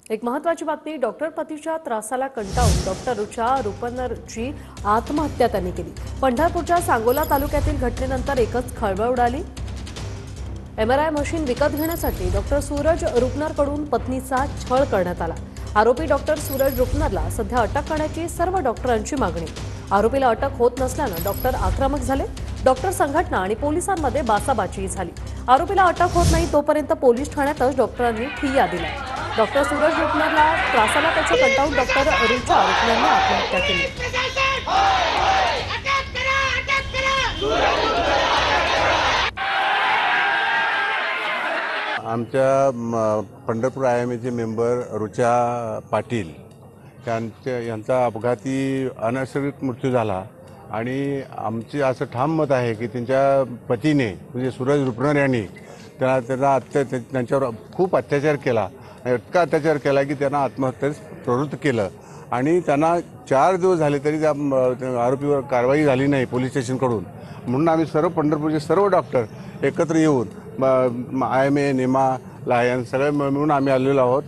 एक महत्त्वाची बातमी। डॉक्टर पतीच्या त्रासाला कंटाळून डॉक्टर रुचा रुपनरची आत्महत्या त्यांनी केली। पंढरपूरच्या सांगोला तालुक्यातील घटनेनंतर एकच खळबळ उडाली। एमआरआय मशीन विकत घेण्यासाठी डॉक्टर सूरज रुपनरकडून पत्नीचा छळ करण्यात आला। आरोपी डॉक्टर सूरज रुपनरला सध्या अटक करण्याची सर्व डॉक्टरांची मागणी। आरोपीला अटक होत नसल्याने डॉक्टर आक्रमक झाले। डॉक्टर संघटना आणि पोलिसांमध्ये बाचाबाची झाली। आरोपीला अटक होत नाही तोपर्यंत पोलीस ठाण्यातच डॉक्टरांनी ठिय्या दिला। डॉक्टर सूरज रुपनरला त्रासाला त्याच्या कंटाळून डॉक्टर रुचा रुपनरने आत्महत्या केली। आमच्या पंढरपूर IMAचे मेंबर रुचा पाटील यांचा अपघाती अनैसर्गिक मृत्यू झाला आणि आमचे असं ठाम मत आहे की त्यांच्या पतीने म्हणजे सूरज रुपनर यांनी त्यांच्यावर खूप अत्याचार केला। इतका अत्याचार केला की त्यांना आत्महत्येस प्रवृत्त केलं आणि त्यांना 4 दिवस झाले तरी त्या आरोपीवर कारवाई झाली नाही पोलीस स्टेशनकडून। म्हणून आम्ही सर्व पंढरपूरचे सर्व डॉक्टर एकत्र येऊन IMA, नेमा, लायन सगळे मिळून आम्ही आलेलो आहोत।